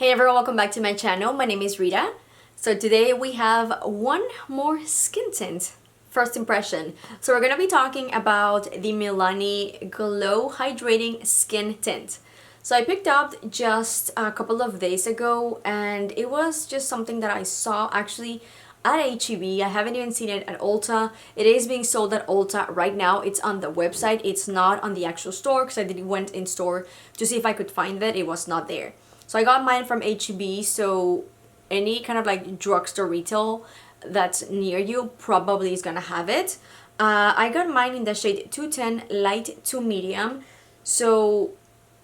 Hey everyone, welcome back to my channel. My name is Rita. So today we have one more skin tint. First impression. So we're going to be talking about the Milani Glow Hydrating Skin Tint. So I picked up just a couple of days ago and it was just something that I saw actually at H-E-B. I haven't even seen it at Ulta. It is being sold at Ulta right now. It's on the website. It's not on the actual store because I went in store to see if I could find it. It was not there. So I got mine from H-E-B, so any kind of like drugstore retail that's near you probably is gonna have it. I got mine in the shade 210 light to medium. So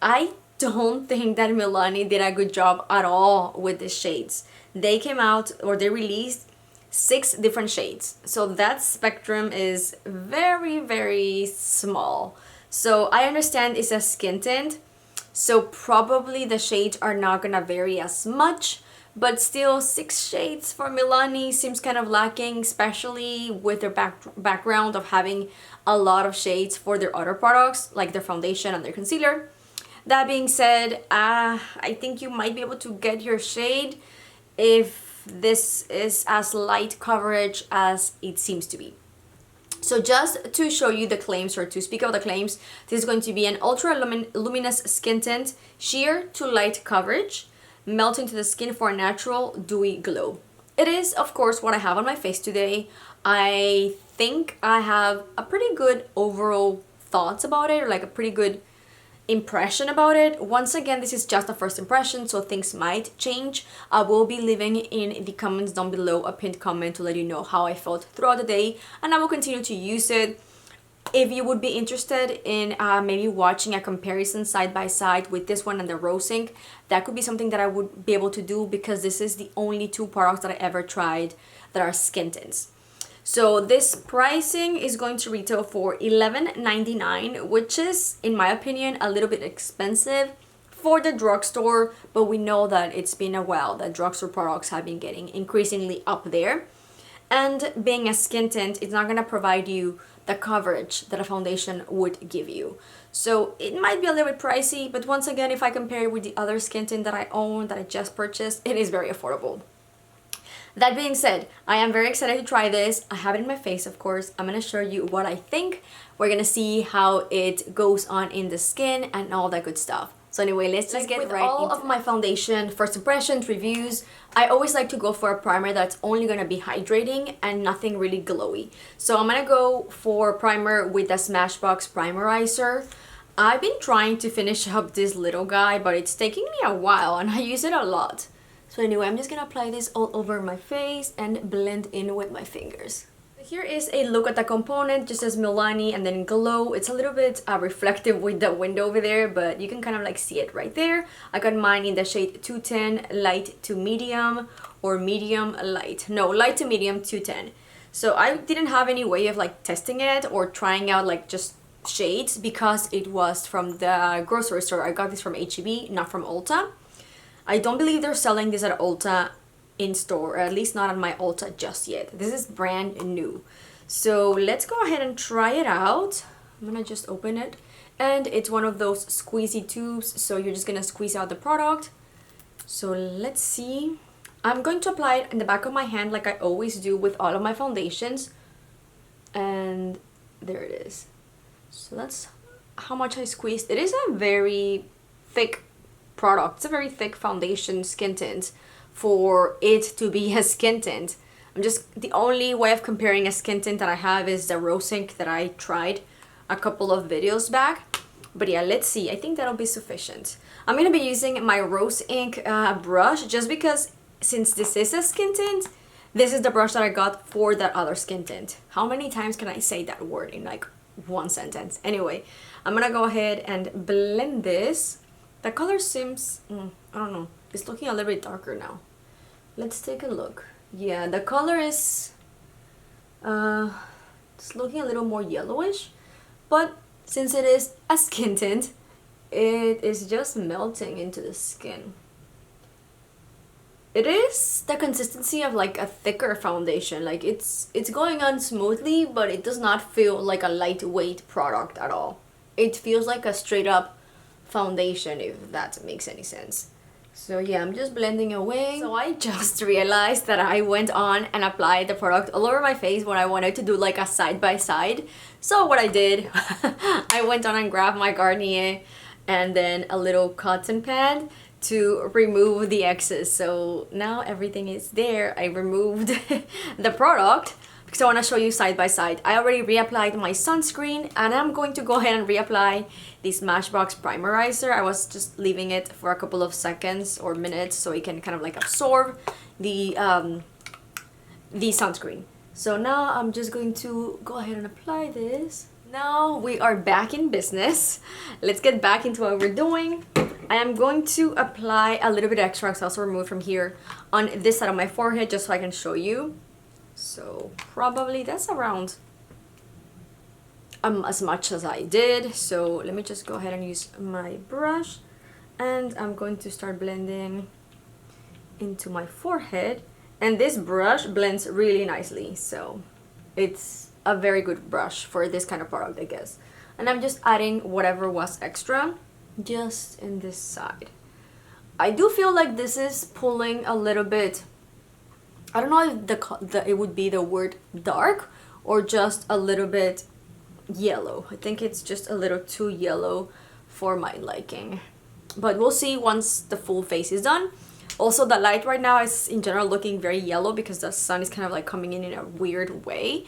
I don't think that Milani did a good job at all with the shades. They came out, or they released 6 different shades. So that spectrum is very, very small. So I understand it's a skin tint, so probably the shades are not gonna vary as much, but still 6 shades for Milani seems kind of lacking, especially with their background of having a lot of shades for their other products, like their foundation and their concealer. That being said, I think you might be able to get your shade if this is as light coverage as it seems to be. So just to show you the claims, or to speak of the claims, this is going to be an ultra luminous skin tint, sheer to light coverage, melt into the skin for a natural dewy glow. It is, of course, what I have on my face today. I think I have a pretty good overall thoughts about it, or like a pretty good impression about it. Once again, this is just a first impression, so things might change. I will be leaving in the comments down below a pinned comment to let you know how I felt throughout the day, and I will continue to use it. If you would be interested in maybe watching a comparison side by side with this one and the Rose Inc, that could be something that I would be able to do, because this is the only 2 products that I ever tried that are skin tints. So this pricing is going to retail for $11.99, which is, in my opinion, a little bit expensive for the drugstore, but we know that it's been a while that drugstore products have been getting increasingly up there. And being a skin tint, it's not going to provide you the coverage that a foundation would give you. So it might be a little bit pricey, but once again, if I compare it with the other skin tint that I own, that I just purchased, it is very affordable. That being said, I am very excited to try this. I have it in my face, of course. I'm going to show you what I think. We're going to see how it goes on in the skin and all that good stuff. So anyway, let's just get right into all of my foundation, first impressions, reviews. I always like to go for a primer that's only going to be hydrating and nothing really glowy. So I'm going to go for primer with the Smashbox Primerizer. I've been trying to finish up this little guy, but it's taking me a while and I use it a lot. So anyway, I'm just gonna apply this all over my face and blend in with my fingers. Here is a look at the component, just as Milani and then Glow. It's a little bit reflective with the window over there, but you can kind of like see it right there. I got mine in the shade 210 light to medium, or medium light. No, light to medium 210. So I didn't have any way of like testing it or trying out like just shades, because it was from the grocery store. I got this from H-E-B, not from Ulta. I don't believe they're selling this at Ulta in store, or at least not on my Ulta just yet. This is brand new. So let's go ahead and try it out. I'm gonna just open it. And it's one of those squeezy tubes, so you're just gonna squeeze out the product. So let's see. I'm going to apply it in the back of my hand like I always do with all of my foundations. And there it is. So that's how much I squeezed. It is a very thick product. It's a very thick foundation skin tint for it to be a skin tint. The only way of comparing a skin tint that I have is the Rose Inc that I tried a couple of videos back. But yeah, let's see. I think that'll be sufficient. I'm gonna be using my Rose Inc brush, just because since this is a skin tint, this is the brush that I got for that other skin tint. How many times can I say that word in like one sentence? Anyway, I'm gonna go ahead and blend this. The color seems, I don't know, it's looking a little bit darker now. Let's take a look. Yeah, the color is it's looking a little more yellowish, but since it is a skin tint, it is just melting into the skin. It is the consistency of like a thicker foundation. Like it's going on smoothly, but it does not feel like a lightweight product at all. It feels like a straight up foundation, if that makes any sense. So yeah, I'm just blending away. So I just realized that I went on and applied the product all over my face when I wanted to do like a side by side. So what I did, I went on and grabbed my Garnier and then a little cotton pad to remove the excess. So now everything is there. I removed the product because I want to show you side by side. I already reapplied my sunscreen and I'm going to go ahead and reapply this Smashbox primerizer. I was just leaving it for a couple of seconds or minutes so it can kind of like absorb the sunscreen. So now I'm just going to go ahead and apply this. Now we are back in business. Let's get back into what we're doing. I am going to apply a little bit extra, because I also removed from here on this side of my forehead just so I can show you. So probably that's around as much as I did. So let me just go ahead and use my brush and I'm going to start blending into my forehead. And this brush blends really nicely, so it's a very good brush for this kind of product, I guess. And I'm just adding whatever was extra just in this side. I do feel like this is pulling a little bit, I don't know if it would be the word dark or just a little bit yellow. I think it's just a little too yellow for my liking, but we'll see once the full face is done. Also, the light right now is in general looking very yellow because the sun is kind of like coming in a weird way.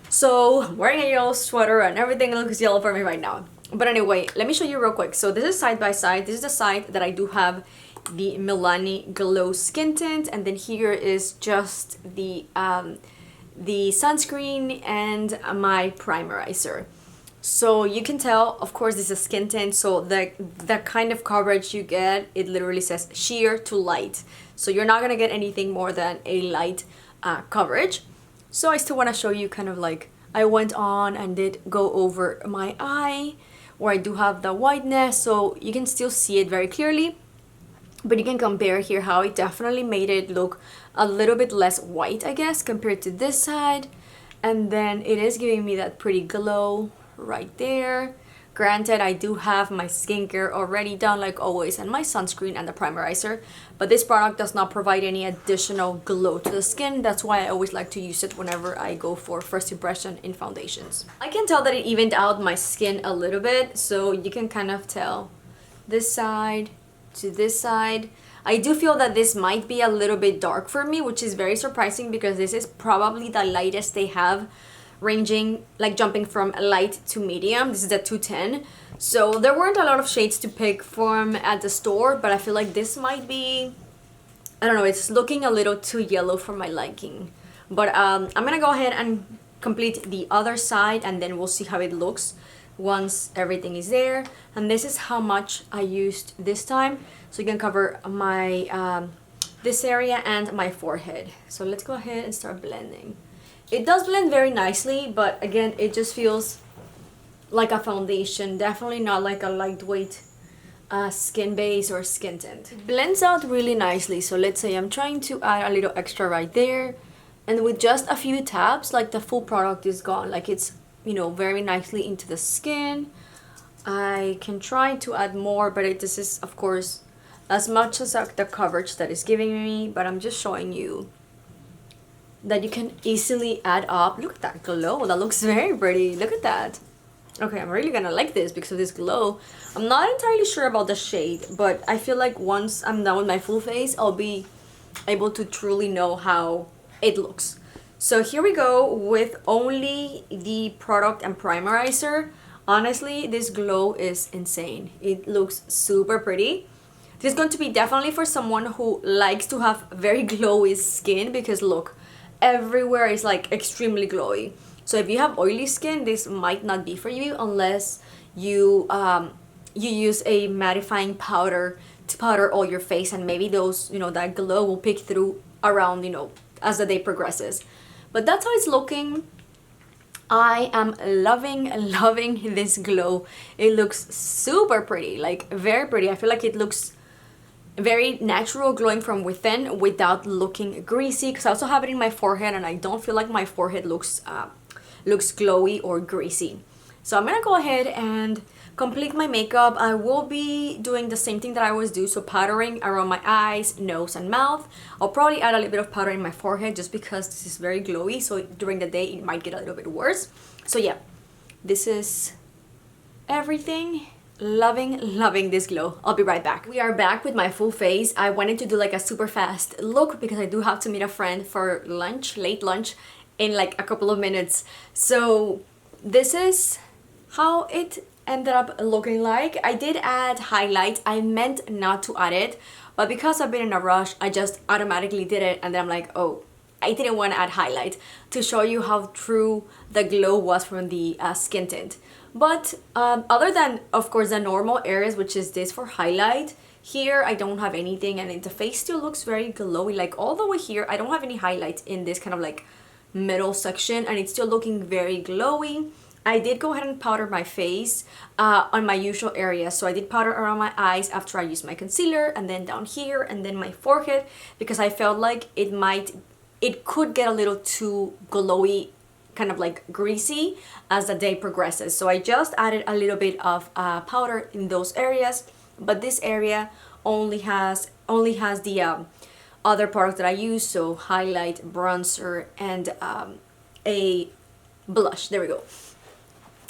So I'm wearing a yellow sweater and everything looks yellow for me right now. But anyway, let me show you real quick. So this is side by side. This is the side that I do have the Milani Glow Skin Tint, and then here is just the sunscreen and my primerizer. So you can tell, of course, this is a skin tint, so the kind of coverage you get, it literally says sheer to light. So you're not gonna get anything more than a light coverage. So I still want to show you kind of like, I went on and did go over my eye where I do have the whiteness, so you can still see it very clearly. But you can compare here how it definitely made it look a little bit less white, I guess, compared to this side. And then it is giving me that pretty glow right there. Granted, I do have my skincare already done like always, and my sunscreen and the primerizer, but this product does not provide any additional glow to the skin. That's why I always like to use it whenever I go for first impression in foundations. I can tell that it evened out my skin a little bit, so you can kind of tell this side to this side. I do feel that this might be a little bit dark for me, which is very surprising because this is probably the lightest they have, ranging like jumping from light to medium. This is the 210, so there weren't a lot of shades to pick from at the store, but I feel like this might be, I don't know, it's looking a little too yellow for my liking. But I'm gonna go ahead and complete the other side and then we'll see how it looks once everything is there. And this is how much I used this time, so you can cover my this area and my forehead. So let's go ahead and start blending. It does blend very nicely, but again, it just feels like a foundation, definitely not like a lightweight skin base or skin tint. It blends out really nicely, so let's say I'm trying to add a little extra right there, and with just a few taps, like the full product is gone, like it's, you know, very nicely into the skin. I can try to add more, but this is of course as much as the coverage that is giving me, but I'm just showing you that you can easily add up. Look at that glow, that looks very pretty, look at that. Okay, I'm really gonna like this because of this glow. I'm not entirely sure about the shade, but I feel like once I'm done with my full face, I'll be able to truly know how it looks. So here we go with only the product and primerizer. Honestly, this glow is insane. It looks super pretty. This is going to be definitely for someone who likes to have very glowy skin, because look, everywhere is like extremely glowy. So if you have oily skin, this might not be for you unless you you use a mattifying powder to powder all your face, and maybe those, you know, that glow will pick through around, you know, as the day progresses. But that's how it's looking. I am loving this glow. It looks super pretty, like very pretty. I feel like it looks very natural, glowing from within without looking greasy, because I also have it in my forehead and I don't feel like my forehead looks glowy or greasy. So I'm gonna go ahead and complete my makeup, I will be doing the same thing that I always do, so powdering around my eyes, nose, and mouth. I'll probably add a little bit of powder in my forehead just because this is very glowy, so during the day it might get a little bit worse. So yeah, this is everything. Loving this glow. I'll be right back. We are back with my full face. I wanted to do like a super fast look because I do have to meet a friend for lunch, late lunch, in like a couple of minutes. So this is how it ended up looking like. I did add highlight. I meant not to add it, but because I've been in a rush, I just automatically did it, and then I'm like, oh, I didn't want to add highlight to show you how true the glow was from the skin tint. But other than, of course, the normal areas, which is this for highlight, here I don't have anything, and the face still looks very glowy. Like all the way here, I don't have any highlights in this kind of like middle section, and it's still looking very glowy. I did go ahead and powder my face on my usual areas. So I did powder around my eyes after I used my concealer, and then down here, and then my forehead, because I felt like it could get a little too glowy, kind of like greasy as the day progresses. So I just added a little bit of powder in those areas, but this area only has the other products that I use, so highlight, bronzer, and a blush. There we go.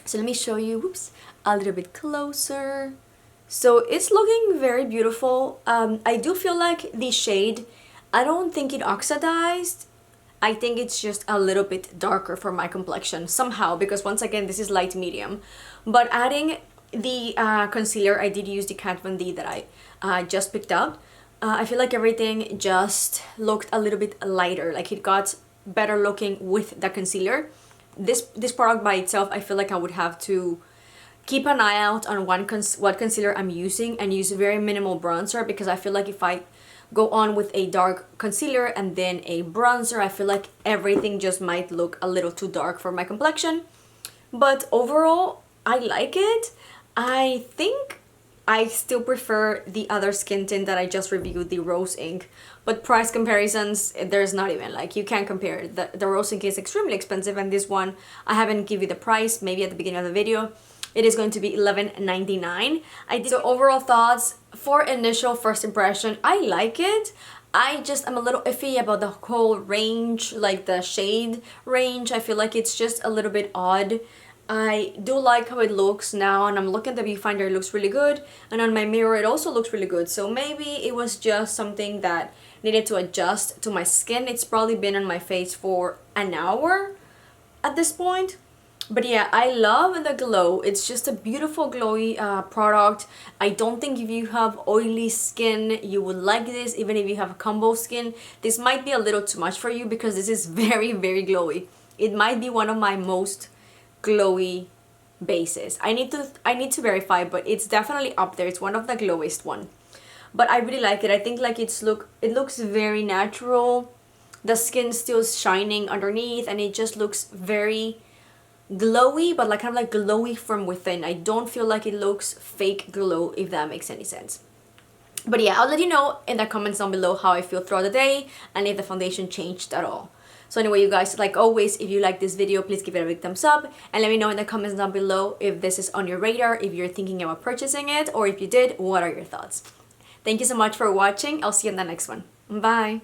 So let me show you, whoops, a little bit closer. So it's looking very beautiful. I do feel like the shade, I don't think it oxidized. I think it's just a little bit darker for my complexion somehow, because once again, this is light medium. But adding the concealer, I did use the Kat Von D that I just picked up. I feel like everything just looked a little bit lighter, like it got better looking with the concealer. This product by itself, I feel like I would have to keep an eye out on what concealer I'm using and use very minimal bronzer, because I feel like if I go on with a dark concealer and then a bronzer, I feel like everything just might look a little too dark for my complexion. But overall, I like it. I think I still prefer the other skin tint that I just reviewed, the Rose Ink. But price comparisons, there's not even, like, you can't compare. The Rose Ink is extremely expensive, and this one, I haven't give you the price, maybe at the beginning of the video. It is going to be $11.99. So overall thoughts, for initial first impression, I like it. I just am a little iffy about the whole range, like the shade range. I feel like it's just a little bit odd. I do like how it looks now, and I'm looking at the viewfinder, it looks really good, and on my mirror it also looks really good. So maybe it was just something that needed to adjust to my skin. It's probably been on my face for an hour at this point. But yeah, I love the glow. It's just a beautiful glowy product. I don't think if you have oily skin you would like this. Even if you have combo skin, this might be a little too much for you, because this is very glowy. It might be one of my most glowy bases. I need to verify, but it's definitely up there. It's one of the glowiest one. But I really like it. I think like it looks very natural. The skin's still shining underneath, and it just looks very glowy, but like kind of like glowy from within. I don't feel like it looks fake glow, if that makes any sense. But yeah, I'll let you know in the comments down below how I feel throughout the day and if the foundation changed at all. So anyway, you guys, like always, if you like this video, please give it a big thumbs up, and let me know in the comments down below if this is on your radar, if you're thinking about purchasing it, or if you did, what are your thoughts. Thank you so much for watching. I'll see you in the next one. Bye!